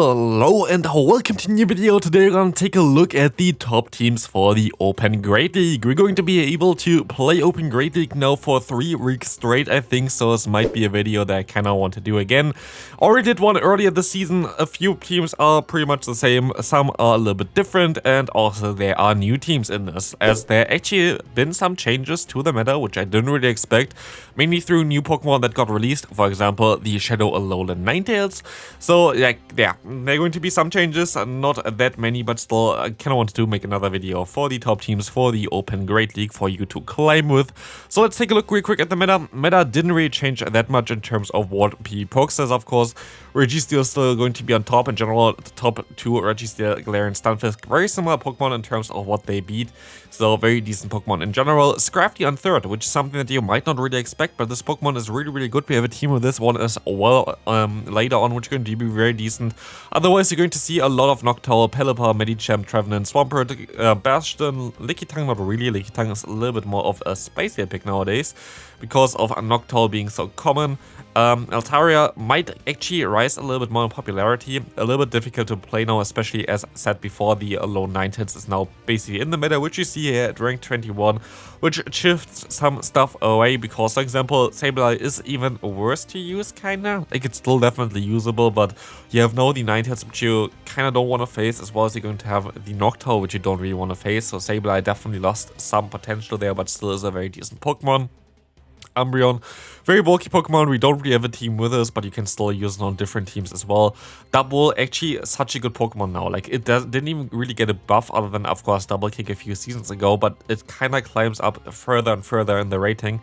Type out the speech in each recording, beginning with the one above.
Hello and welcome to a new video. Today we're going to take a look at the top teams for the Open Great League. We're going to be able to play Open Great League now for 3 weeks straight, I think, so this might be a video that I kind of want to do again. Already did one earlier this season. A few teams are pretty much the same, some are a little bit different, and also there are new teams in this, as there actually been some changes to the meta, which I didn't really expect, mainly through new Pokemon that got released, for example, the Shadow Alolan Ninetales. So yeah, there are going to be some changes, not that many, but still I kind of wanted to make another video for the top teams for the Open Great League for you to climb with. So let's take a look real quick at the meta. Meta didn't really change that much in terms of what PvPoke says, of course. Registeel is still going to be on top in general. The top 2, Registeel, Galarian, Stunfisk, very similar Pokemon in terms of what they beat. So very decent Pokemon in general. Scrafty on 3rd, which is something that you might not really expect, but this Pokemon is really good. We have a team with this one as well later on, which is going to be very decent. Otherwise, you're going to see a lot of Noctowl, Pelipper, Medicham, Trevenant, Swampert, Bastion, Lickitung, not really. Lickitung is a little bit more of a spicier pick nowadays because of Noctowl being so common. Altaria might actually rise a little bit more in popularity. A little bit difficult to play now, especially as said before, the Alolan Ninetales is now basically in the meta, which you see here at rank 21, which shifts some stuff away because, for example, Sableye is even worse to use, kinda. Like, it's still definitely usable, but you have now the Ninetales, which you kinda don't want to face, as well as you're going to have the Noctowl, which you don't really want to face. So Sableye definitely lost some potential there, but still is a very decent Pokemon. Umbreon, very bulky Pokemon. We don't really have a team with us, but you can still use it on different teams as well. Double, actually such a good Pokemon now. Like, it didn't even really get a buff other than, of course, Double Kick a few seasons ago, but it kind of climbs up further and further in the rating.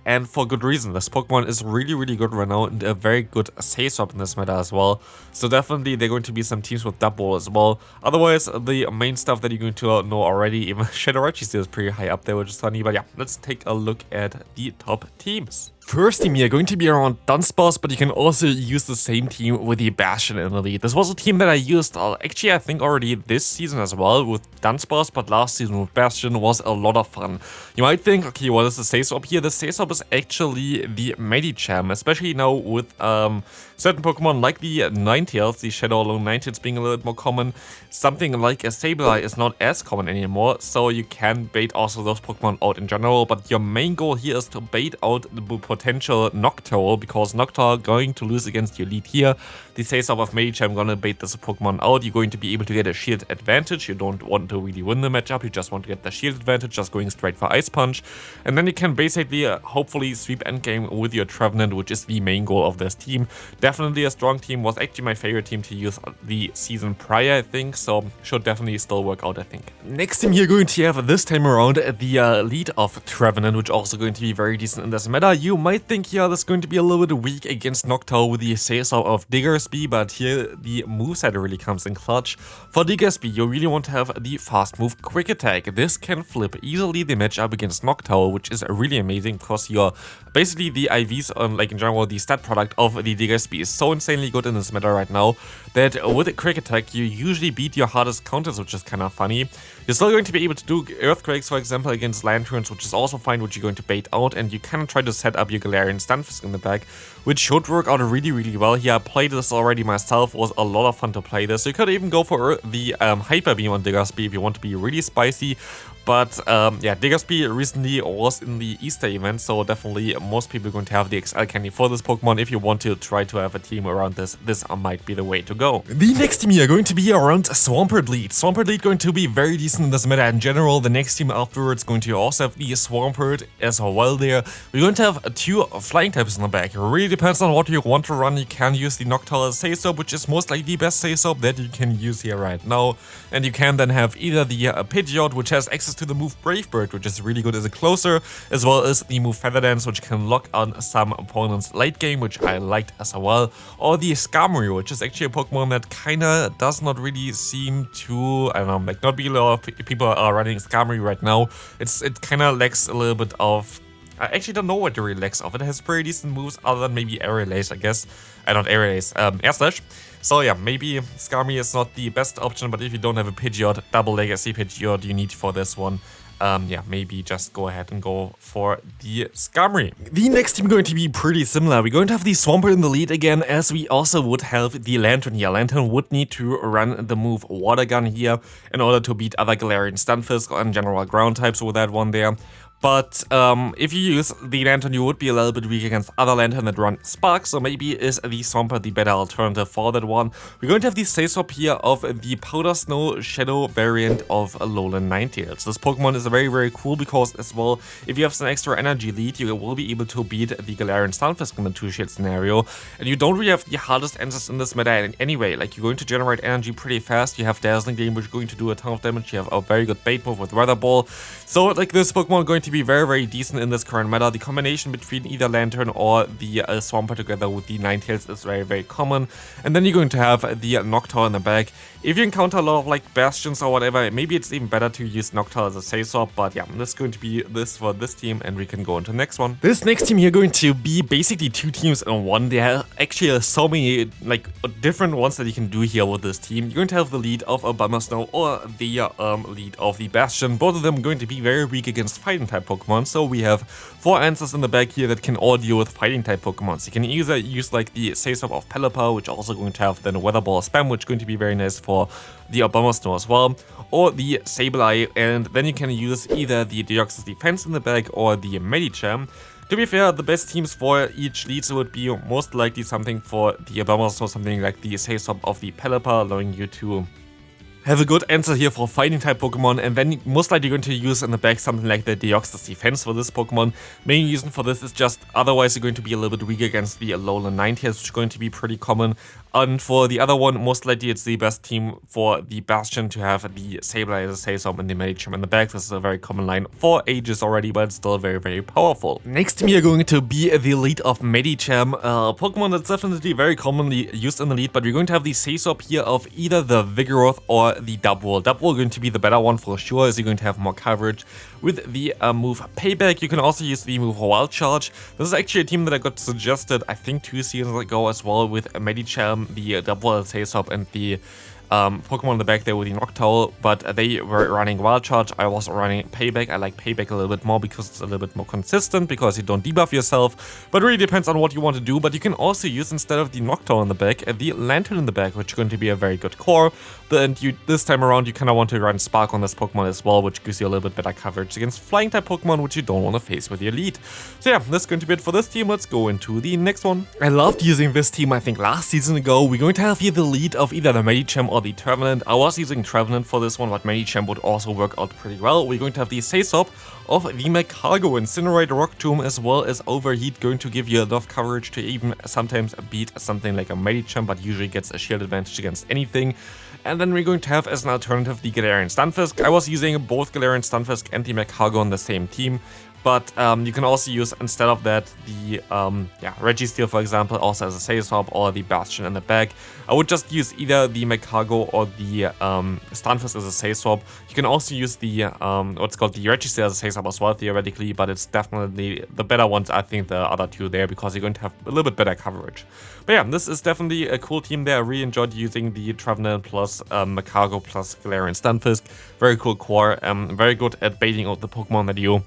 And for good reason. This Pokemon is really good right now, and a very good say-swap in this meta as well. So definitely there are going to be some teams with Double as well. Otherwise, the main stuff that you're going to know already, even Shadow Registeel is pretty high up there, which is funny. But yeah, let's take a look at the top teams. First team here going to be around Dunsparce, but you can also use the same team with the Bastion in the lead. This was a team that I used actually I think already this season as well with Dunsparce, but last season with Bastion was a lot of fun. You might think, okay, what is the say-swap here? The say-swap is actually the Medicham, especially now with certain Pokemon like the Ninetales, the Shadow Alolan Ninetales being a little bit more common. Something like a Sableye is not as common anymore, so you can bait also those Pokemon out in general, but your main goal here is to bait out the potential Noctowl, because Noctowl going to lose against your lead here. The say-swap of Medicham gonna bait this Pokemon out. You're going to be able to get a shield advantage. You don't want to really win the matchup, you just want to get the shield advantage, just going straight for Ice Punch. And then you can basically, hopefully, sweep endgame with your Trevenant, which is the main goal of this team. Definitely a strong team, was actually my favorite team to use the season prior, I think, so should definitely still work out, I think. Next team you're going to have this time around the lead of Trevenant, which also going to be very decent in this meta. You might think, yeah, this is going to be a little bit weak against Noctowl with the say-swap of Diggersby, but here the moveset really comes in clutch. For Diggersby, you really want to have the fast move Quick Attack. This can flip easily the matchup against Noctowl, which is really amazing because you're basically the IVs, like in general, the stat product of the Diggersby is so insanely good in this meta right now that with a Quick Attack, you usually beat your hardest counters, which is kind of funny. You're still going to be able to do Earthquakes, for example, against Lanturns, which is also fine, which you're going to bait out, and you kind of try to set up your Galarian Stunfisk in the back, which should work out really well here. I played this already myself, was a lot of fun to play this. You could even go for the Hyper Beam on Diggersby if you want to be really spicy. But yeah, Diggersby recently was in the Easter event, so definitely most people are going to have the XL candy for this Pokemon. If you want to try to have a team around this, this might be the way to go. The next team here going to be around Swampert lead. Swampert lead going to be very decent in this meta in general. The next team afterwards going to also have the Swampert as well there. We're going to have 2 flying types in the back. It really depends on what you want to run. You can use the Noctowl as say-swap, which is most likely the best say-swap that you can use here right now. And you can then have either the Pidgeot, which has access to the move Brave Bird, which is really good as a closer, as well as the move Feather Dance, which can lock on some opponents late game, which I liked as well, or the Skarmory, which is actually a Pokemon that kinda does not really seem to, I don't know, like, not be a lot of people are running Skarmory right now. It kinda lacks a little bit of, I actually don't know what it really lacks of. It has pretty decent moves other than maybe Aerial Ace, I guess. Not Aerial Ace, Air Slash. So yeah, maybe Skarmory is not the best option, but if you don't have a Pidgeot, double Legacy Pidgeot you need for this one, yeah, maybe just go ahead and go for the Skarmory. The next team going to be pretty similar. We're going to have the Swampert in the lead again, as we also would have the Lantern here. Lantern would need to run the move Water Gun here in order to beat other Galarian Stunfisk and general ground types with that one there. But if you use the Lantern, you would be a little bit weak against other Lantern that run Spark, so maybe is the Swampert the better alternative for that one. We're going to have the Sasop here of the Powder Snow Shadow variant of Alolan Ninetales. This Pokemon is very, very cool because as well, if you have some extra energy lead, you will be able to beat the Galarian Stunfisk in the 2-shade scenario. And you don't really have the hardest answers in this meta anyway. Like, you're going to generate energy pretty fast, you have Dazzling Gleam, which is going to do a ton of damage, you have a very good bait move with Weather Ball. So, like, this Pokemon going to be very, very decent in this current meta. The combination between either Lantern or the Swampert together with the Ninetales is very, very common. And then you're going to have the Noctowl in the back. If you encounter a lot of like Bastions or whatever, maybe it's even better to use Noctowl as a Sasop, but yeah, this is going to be this for this team, and we can go on to the next one. This next team here going to be basically 2 teams in one. There are actually so many like different ones that you can do here with this team. You're going to have the lead of Abomasnow or the lead of the Bastion. Both of them going to be very weak against fighting type Pokemon, so we have 4 answers in the back here that can all deal with fighting type Pokemon. You can either use like the Sasop of Pelipper, which also going to have then a Weather Ball spam, which is going to be very nice for the Abomasnow as well, or the Sableye, and then you can use either the Deoxys Defense in the back or the Medicham. To be fair, the best teams for each lead would be most likely something for the Abomasnow, something like the Sasop of the Pelipper, allowing you to have a good answer here for fighting type Pokemon, and then most likely going to use in the back something like the Deoxys Defense for this Pokemon. Main reason for this is just otherwise you're going to be a little bit weak against the Alolan Ninetales, which is going to be pretty common. And for the other one, most likely it's the best team for the Bastion to have the Sableye as a Sasop and the Medicham in the back. This is a very common line for ages already, but it's still very, very powerful. Next team here going to be the lead of Medicham, Pokemon that's definitely very commonly used in the lead, but we're going to have the Sasop here of either the Vigoroth or the Dubwool. Dubwool going to be the better one for sure, as you're going to have more coverage with the move Payback. You can also use the move Wild Charge. This is actually a team that I got suggested, I think 2 seasons ago as well, with Medicham, the Dubwool, Sasop, and the Pokemon in the back there with the Noctowl, but they were running Wild Charge. I was running Payback. I like Payback a little bit more because it's a little bit more consistent, because you don't debuff yourself, but it really depends on what you want to do. But you can also use, instead of the Noctowl in the back, the Lantern in the back, which is going to be a very good core. And this time around, you kind of want to run Spark on this Pokemon as well, which gives you a little bit better coverage against flying type Pokemon, which you don't want to face with your lead. So yeah, that's going to be it for this team. Let's go into the next one. I loved using this team, I think last season ago. We're going to have here the lead of either the Medicham or the Trevenant. I was using Trevenant for this one, but Medicham would also work out pretty well. We're going to have the Sasop of the Magcargo, Incinerate, Rock Tomb, as well as Overheat, going to give you enough coverage to even sometimes beat something like a Medicham, but usually gets a shield advantage against anything. And then we're going to have as an alternative the Galarian Stunfisk. I was using both Galarian Stunfisk and the Magcargo on the same team, but you can also use, instead of that, the Registeel, for example, also as a Sasop, or the Bastion in the back. I would just use either the Magcargo or the Stunfisk as a Sasop. You can also use the what's called the Registeel as a Sasop as well, theoretically, but it's definitely the better ones, I think, the other two there, because you're going to have a little bit better coverage. But yeah, this is definitely a cool team there. I really enjoyed using the Trevenant plus Magcargo plus Galarian Stunfisk. Very cool core, very good at baiting out the Pokemon that you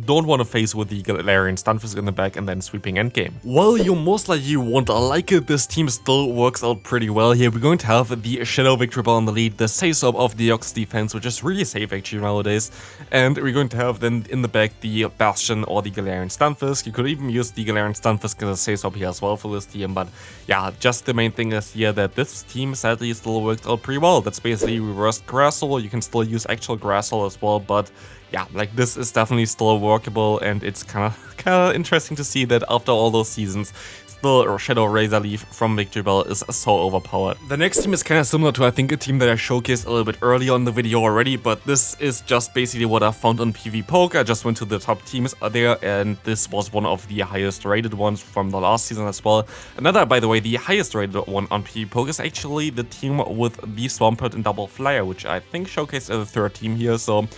don't want to face with the Galarian Stunfisk in the back and then sweeping endgame. Well, you most likely won't like it. This team still works out pretty well here. We're going to have the Shadow Victreebel in the lead, the Sasop of the Deoxys Defense, which is really safe actually nowadays, and we're going to have then in the back the Bastion or the Galarian Stunfisk. You could even use the Galarian Stunfisk as a Sasop here as well for this team, but yeah, just the main thing is here that this team sadly still works out pretty well. That's basically reversed Grassol. You can still use actual Grassol as well, but yeah, like this is definitely still workable, and it's kind of interesting to see that after all those seasons, still Shadow Razor Leaf from Victreebel is so overpowered. The next team is kind of similar to, I think, a team that I showcased a little bit earlier in the video already, but this is just basically what I found on PvPoke. I just went to the top teams there, and this was one of the highest rated ones from the last season as well. Another, by the way, the highest rated one on PvPoke is actually the team with the Swampert and Double Flyer, which I think showcased as the 3rd team here, so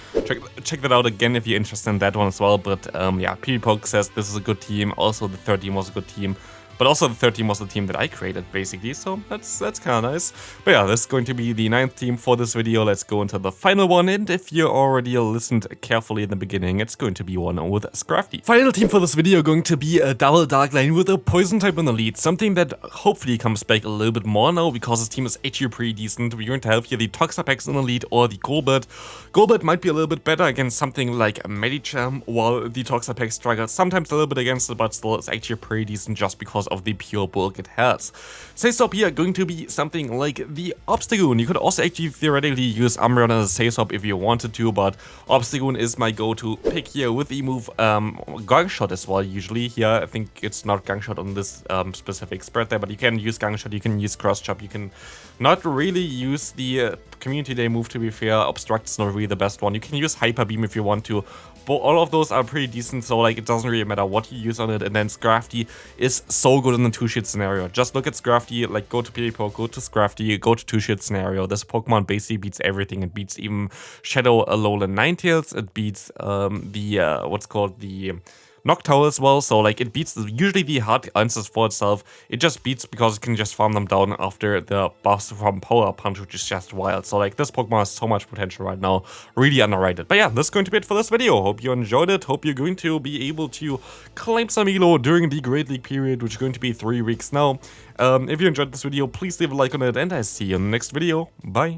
check that out again if you're interested in that one as well. But yeah, PvPoke says this is a good team. Also, the 3rd team was a good team. but also the third team was the team that I created basically, so that's kind of nice. But yeah, this is going to be the 9th team for this video. Let's go into the final one, and if you already listened carefully in the beginning, it's going to be one with Scrafty. Final team for this video going to be a double dark lane with a poison type in the lead, something that hopefully comes back a little bit more now because this team is actually pretty decent. We're going to have here the Toxapex in the lead or the Golbat. Golbat might be a little bit better against something like Medicham, while the Toxapex struggles sometimes a little bit against it, but still it's actually pretty decent just because of the pure bulk it has. Sayswap here going to be something like the Obstagoon. You could also actually theoretically use Umbreon as a Sayswap if you wanted to, but Obstagoon is my go-to pick here with the move Gong Shot as well. Usually here, I think it's not Gong Shot on this specific spread there, but you can use Gong Shot, you can use Cross Chop, you can not really use the Community Day move, to be fair. Obstruct is not really the best one. You can use Hyper Beam if you want to, but all of those are pretty decent, so like it doesn't really matter what you use on it. And then Scrafty is so good in the 2-shit scenario. Just look at Scrafty, like go to Piripo, go to Scrafty, go to 2-shit scenario. This Pokemon basically beats everything. It beats even Shadow, Alolan, Ninetales. It beats what's called the Noctowl as well, so like it beats usually the hard answers for itself. It just beats because it can just farm them down after the buffs from Power Punch, which is just wild. So like this Pokemon has so much potential right now, really underrated. But yeah, that's going to be it for this video. Hope you enjoyed it. Hope you're going to be able to claim some elo during the Great League period, which is going to be 3 weeks now. If you enjoyed this video, please leave a like on it, and I see you in the next video. Bye.